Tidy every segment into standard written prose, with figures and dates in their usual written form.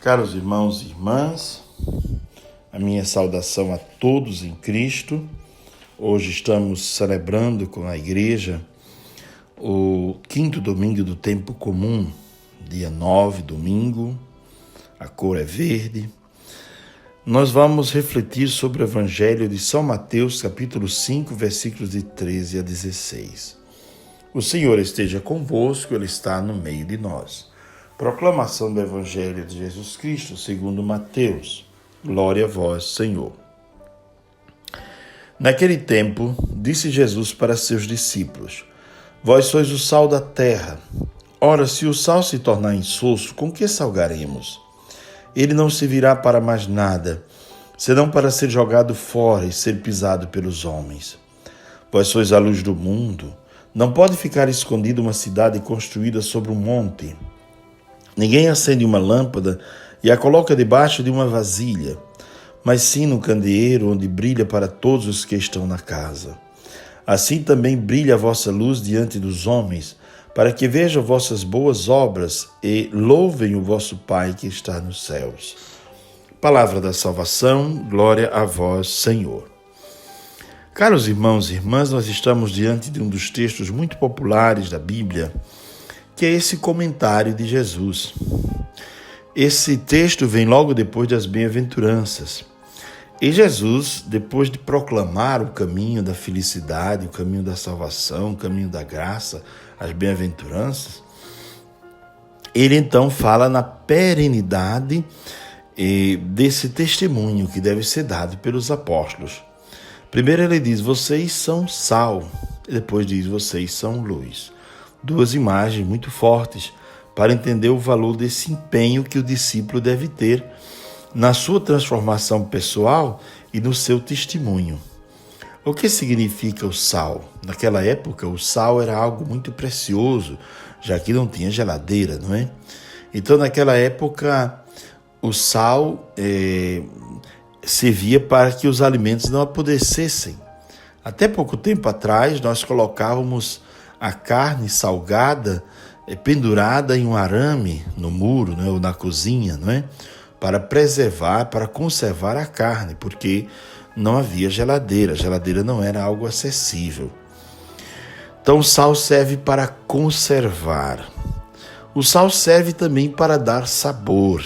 Caros irmãos e irmãs, a minha saudação a todos em Cristo. Hoje estamos celebrando com a igreja o 5º domingo do tempo comum, dia 9, domingo, a cor é verde. Nós vamos refletir sobre o Evangelho de São Mateus, capítulo 5, versículos de 13 a 16. O Senhor esteja convosco, Ele está no meio de nós. Proclamação do Evangelho de Jesus Cristo, segundo Mateus. Glória a vós, Senhor. Naquele tempo, disse Jesus para seus discípulos: Vós sois o sal da terra. Ora, se o sal se tornar insosso, com que salgaremos? Ele não servirá para mais nada, senão para ser jogado fora e ser pisado pelos homens. Vós sois a luz do mundo. Não pode ficar escondida uma cidade construída sobre um monte. Ninguém acende uma lâmpada e a coloca debaixo de uma vasilha, mas sim no candeeiro, onde brilha para todos os que estão na casa. Assim também brilha a vossa luz diante dos homens, para que vejam vossas boas obras e louvem o vosso Pai que está nos céus. Palavra da salvação, glória a vós, Senhor. Caros irmãos e irmãs, nós estamos diante de um dos textos muito populares da Bíblia, que é esse comentário de Jesus. Esse texto vem logo depois das bem-aventuranças. E Jesus, depois de proclamar o caminho da felicidade, o caminho da salvação, o caminho da graça, as bem-aventuranças, ele então fala na perenidade desse testemunho que deve ser dado pelos apóstolos. Primeiro ele diz, vocês são sal, e depois diz, vocês são luz. Duas imagens muito fortes para entender o valor desse empenho que o discípulo deve ter na sua transformação pessoal e no seu testemunho. O que significa o sal? Naquela época, o sal era algo muito precioso, já que não tinha geladeira, não é? Então, naquela época, o sal servia para que os alimentos não apodrecessem. Até pouco tempo atrás, nós colocávamos a carne salgada pendurada em um arame no muro, né, ou na cozinha, não é? Para preservar, para conservar a carne, porque não havia geladeira. A geladeira não era algo acessível. Então o sal serve para conservar. O sal serve também para dar sabor.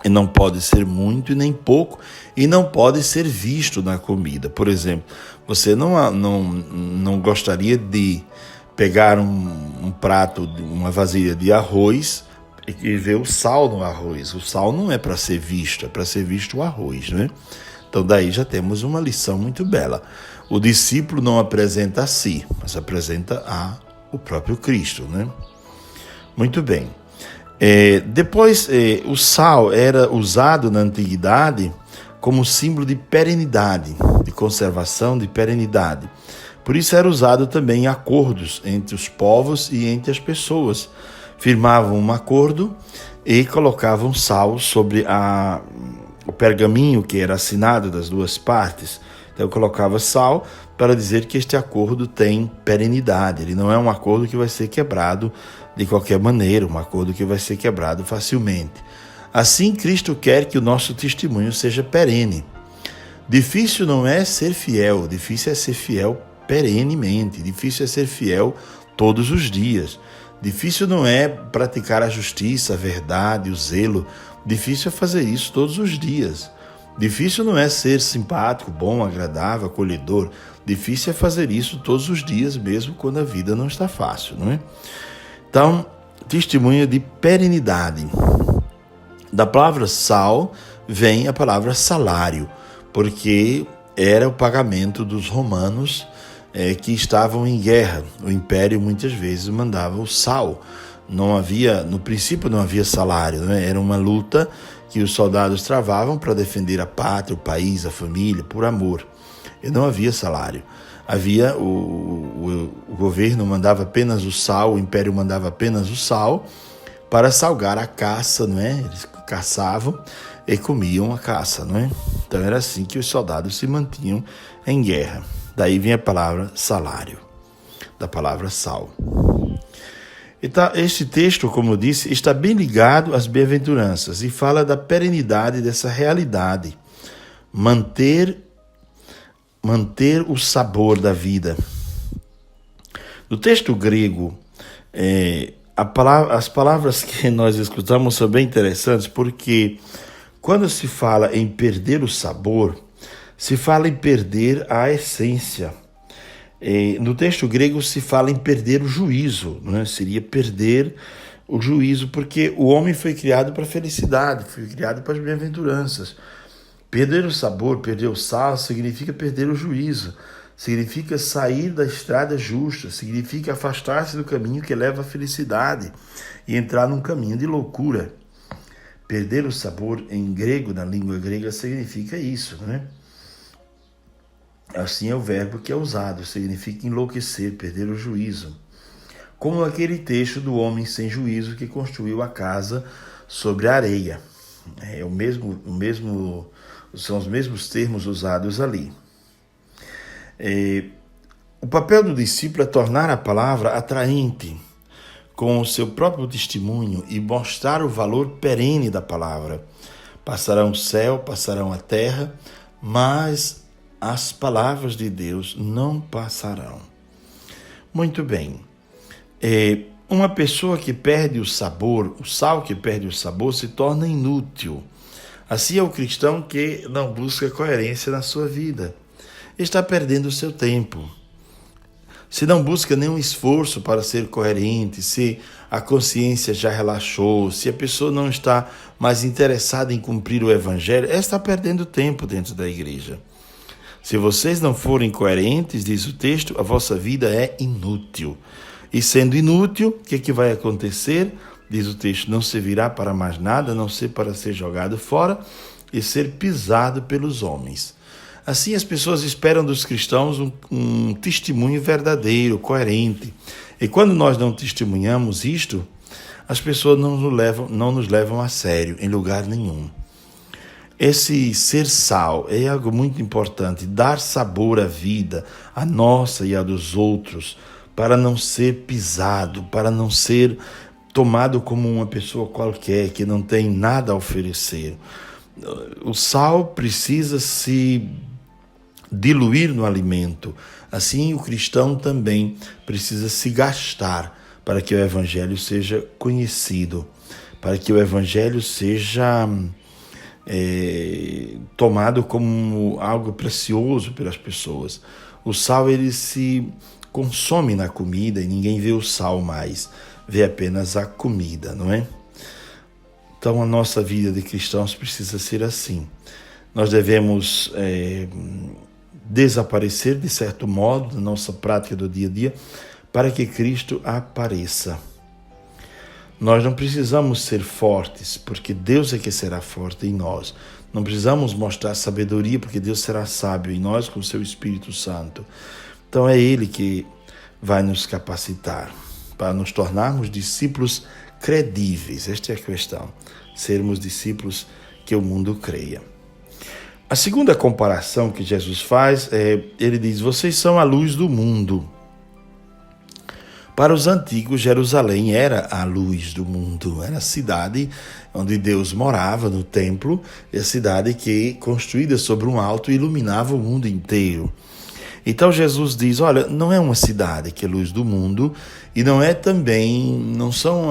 E não pode ser muito e nem pouco, e não pode ser visto na comida. Por exemplo, você não gostaria de pegar um prato, uma vasilha de arroz e ver o sal no arroz. O sal não é para ser visto, é para ser visto o arroz, né? Então daí já temos uma lição muito bela. O discípulo não apresenta a si, mas apresenta o próprio Cristo, né? Muito bem. Depois, o sal era usado na antiguidade como símbolo de perenidade, de conservação, de perenidade. Por isso era usado também em acordos entre os povos e entre as pessoas. Firmavam um acordo e colocavam sal sobre o pergaminho que era assinado das duas partes. Então colocava sal para dizer que este acordo tem perenidade. Ele não é um acordo que vai ser quebrado de qualquer maneira, um acordo que vai ser quebrado facilmente. Assim, Cristo quer que o nosso testemunho seja perene. Difícil não é ser fiel, difícil é ser fiel perenemente, difícil é ser fiel todos os dias. Difícil não é praticar a justiça, a verdade, o zelo. Difícil é fazer isso todos os dias. Difícil não é ser simpático, bom, agradável, acolhedor. Difícil é fazer isso todos os dias, mesmo quando a vida não está fácil, não é? Então, testemunho de perenidade. Da palavra sal vem a palavra salário, porque era o pagamento dos romanos que estavam em guerra. O império muitas vezes mandava o sal. No princípio não havia salário, né? Era uma luta que os soldados travavam para defender a pátria, o país, a família, por amor. E não havia salário. Havia o governo mandava apenas o sal, o império mandava apenas o sal para salgar a caça, não é? Eles caçavam e comiam a caça, não é? Então era assim que os soldados se mantinham em guerra. Daí vem a palavra salário, da palavra sal. Este texto, como eu disse, está bem ligado às bem-aventuranças e fala da perenidade dessa realidade. Manter o sabor da vida. No texto grego, as palavras que nós escutamos são bem interessantes, porque quando se fala em perder o sabor, se fala em perder a essência. No texto grego se fala em perder o juízo, né? Seria perder o juízo, porque o homem foi criado para a felicidade, foi criado para as bem-aventuranças. Perder o sabor, perder o sal, significa perder o juízo, significa sair da estrada justa, significa afastar-se do caminho que leva à felicidade e entrar num caminho de loucura. Perder o sabor em grego, na língua grega, significa isso, né? Assim é o verbo que é usado, significa enlouquecer, perder o juízo. Como aquele texto do homem sem juízo que construiu a casa sobre a areia. São os mesmos termos usados ali. O papel do discípulo é tornar a palavra atraente, com o seu próprio testemunho e mostrar o valor perene da palavra. Passarão o céu, passarão a terra, mas as palavras de Deus não passarão. Muito bem. Uma pessoa que perde o sabor, o sal que perde o sabor, se torna inútil. Assim é o cristão que não busca coerência na sua vida. Está perdendo o seu tempo. Se não busca nenhum esforço para ser coerente, se a consciência já relaxou, se a pessoa não está mais interessada em cumprir o evangelho, ela está perdendo tempo dentro da igreja. Se vocês não forem coerentes, diz o texto, a vossa vida é inútil. E sendo inútil, o que vai acontecer? Diz o texto, não servirá para mais nada, a não ser para ser jogado fora e ser pisado pelos homens. Assim as pessoas esperam dos cristãos um testemunho verdadeiro, coerente. E quando nós não testemunhamos isto, as pessoas não nos levam a sério, em lugar nenhum. Esse ser sal é algo muito importante, dar sabor à vida, à nossa e à dos outros, para não ser pisado, para não ser tomado como uma pessoa qualquer, que não tem nada a oferecer. O sal precisa se diluir no alimento. Assim, o cristão também precisa se gastar para que o evangelho seja conhecido, para que o evangelho seja tomado como algo precioso pelas pessoas. O sal, ele se consome na comida e ninguém vê o sal mais, vê apenas a comida, não é? Então a nossa vida de cristãos precisa ser assim. Nós devemos desaparecer de certo modo da nossa prática do dia a dia para que Cristo apareça. Nós não precisamos ser fortes, porque Deus é que será forte em nós. Não precisamos mostrar sabedoria, porque Deus será sábio em nós com o seu Espírito Santo. Então é Ele que vai nos capacitar para nos tornarmos discípulos credíveis. Esta é a questão, sermos discípulos que o mundo creia. A segunda comparação que Jesus faz ele diz, vocês são a luz do mundo. Para os antigos, Jerusalém era a luz do mundo, era a cidade onde Deus morava, no templo, e a cidade que, construída sobre um alto, iluminava o mundo inteiro. Então Jesus diz, olha, não é uma cidade que é luz do mundo, e não é também, não são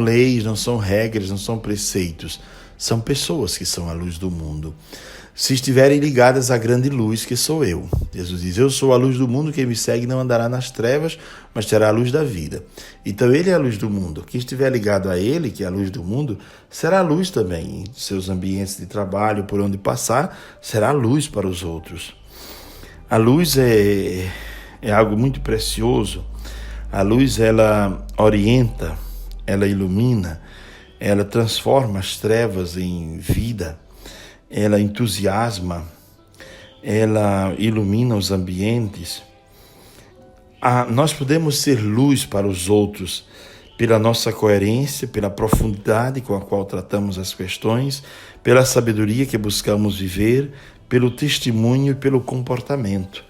leis, não são regras, não são preceitos, são pessoas que são a luz do mundo. Se estiverem ligadas à grande luz que sou eu. Jesus diz, eu sou a luz do mundo, quem me segue não andará nas trevas, mas terá a luz da vida. Então ele é a luz do mundo. Quem estiver ligado a ele, que é a luz do mundo, será luz também. Em seus ambientes de trabalho, por onde passar, será luz para os outros. A luz é algo muito precioso. A luz, ela orienta, ela ilumina, ela transforma as trevas em vida. Ela entusiasma, ela ilumina os ambientes. Nós podemos ser luz para os outros pela nossa coerência, pela profundidade com a qual tratamos as questões, pela sabedoria que buscamos viver, pelo testemunho e pelo comportamento.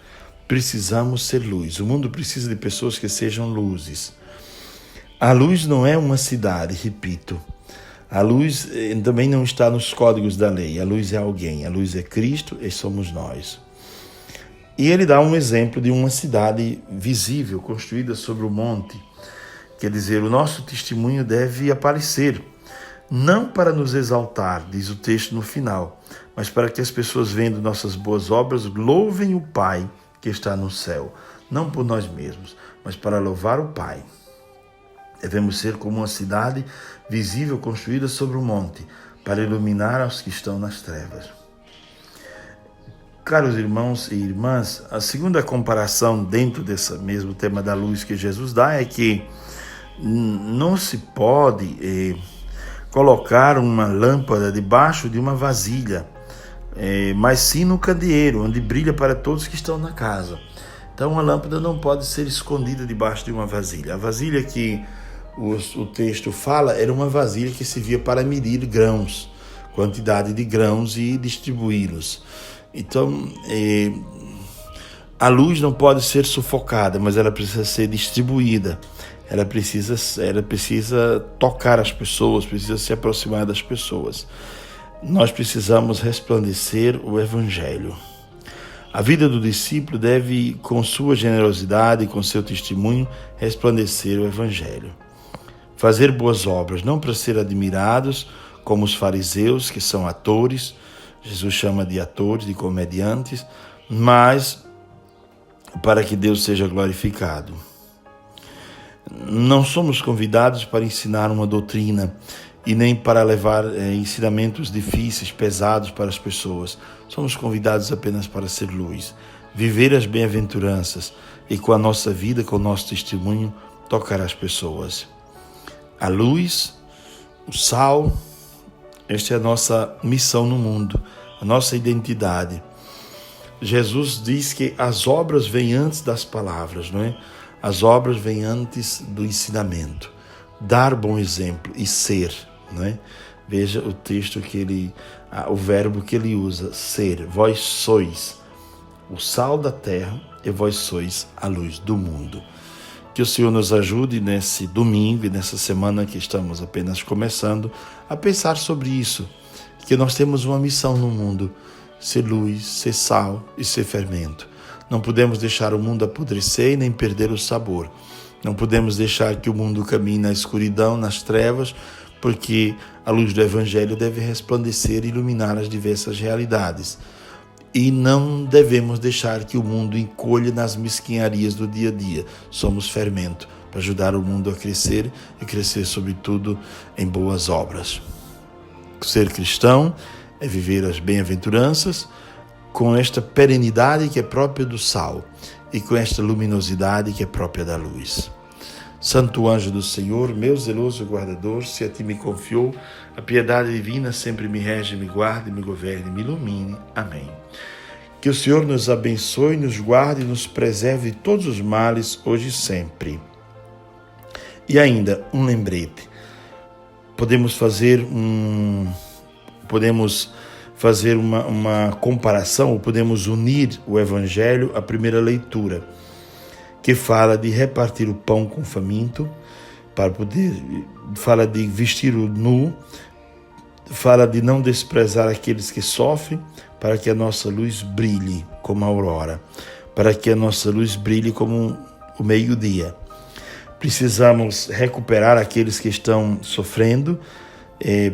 Precisamos ser luz. O mundo precisa de pessoas que sejam luzes. A luz não é uma cidade, repito. A luz também não está nos códigos da lei. A luz é alguém, a luz é Cristo e somos nós. E ele dá um exemplo de uma cidade visível, construída sobre o monte. Quer dizer, o nosso testemunho deve aparecer, não para nos exaltar, diz o texto no final, mas para que as pessoas, vendo nossas boas obras, louvem o Pai que está no céu, não por nós mesmos, mas para louvar o Pai. Devemos ser como uma cidade visível construída sobre o monte, para iluminar aos que estão nas trevas. Caros irmãos e irmãs, a segunda comparação dentro desse mesmo tema da luz que Jesus dá é que não se pode colocar uma lâmpada debaixo de uma vasilha, mas sim no candeeiro, onde brilha para todos que estão na casa. Então uma lâmpada não pode ser escondida debaixo de uma vasilha. A vasilha que o texto fala era uma vasilha que servia para medir grãos, quantidade de grãos e distribuí-los. Então, a luz não pode ser sufocada, mas ela precisa ser distribuída. Ela precisa tocar as pessoas, precisa se aproximar das pessoas. Nós precisamos resplandecer o Evangelho. A vida do discípulo deve, com sua generosidade e com seu testemunho, resplandecer o Evangelho. Fazer boas obras, não para ser admirados, como os fariseus, que são atores, Jesus chama de atores, de comediantes, mas para que Deus seja glorificado. Não somos convidados para ensinar uma doutrina e nem para levar ensinamentos difíceis, pesados para as pessoas. Somos convidados apenas para ser luz, viver as bem-aventuranças e com a nossa vida, com o nosso testemunho, tocar as pessoas. A luz, o sal, esta é a nossa missão no mundo, a nossa identidade. Jesus diz que as obras vêm antes das palavras, não é? As obras vêm antes do ensinamento. Dar bom exemplo e ser, não é? Veja o texto o verbo que ele usa, ser. Vós sois o sal da terra e vós sois a luz do mundo. Que o Senhor nos ajude nesse domingo e nessa semana que estamos apenas começando a pensar sobre isso, que nós temos uma missão no mundo, ser luz, ser sal e ser fermento. Não podemos deixar o mundo apodrecer e nem perder o sabor. Não podemos deixar que o mundo caminhe na escuridão, nas trevas, porque a luz do Evangelho deve resplandecer e iluminar as diversas realidades. E não devemos deixar que o mundo encolha nas mesquinharias do dia a dia. Somos fermento para ajudar o mundo a crescer e crescer, sobretudo, em boas obras. Ser cristão é viver as bem-aventuranças com esta perenidade que é própria do sal e com esta luminosidade que é própria da luz. Santo anjo do Senhor, meu zeloso guardador, se a ti me confiou, a piedade divina sempre me rege, me guarde, me governe, me ilumine. Amém. Que o Senhor nos abençoe, nos guarde e nos preserve de todos os males, hoje e sempre. E ainda, um lembrete. Podemos fazer uma comparação, ou podemos unir o Evangelho à primeira leitura, que fala de repartir o pão com o faminto, fala de vestir o nu, fala de não desprezar aqueles que sofrem, para que a nossa luz brilhe como a aurora, para que a nossa luz brilhe como o meio-dia. Precisamos recuperar aqueles que estão sofrendo,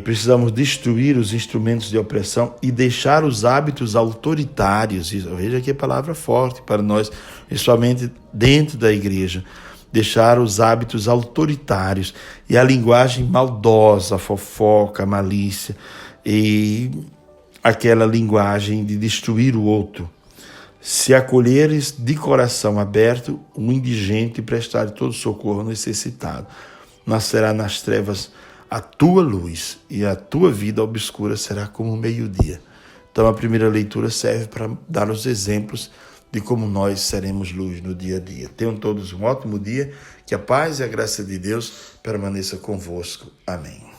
precisamos destruir os instrumentos de opressão e deixar os hábitos autoritários. Veja que palavra forte para nós, principalmente dentro da igreja. Deixar os hábitos autoritários e a linguagem maldosa, a fofoca, a malícia e aquela linguagem de destruir o outro. Se acolheres de coração aberto um indigente e prestar todo socorro ao necessitado, nascerá nas trevas a tua luz e a tua vida obscura será como o meio-dia. Então a primeira leitura serve para dar os exemplos de como nós seremos luz no dia a dia. Tenham todos um ótimo dia, que a paz e a graça de Deus permaneça convosco. Amém.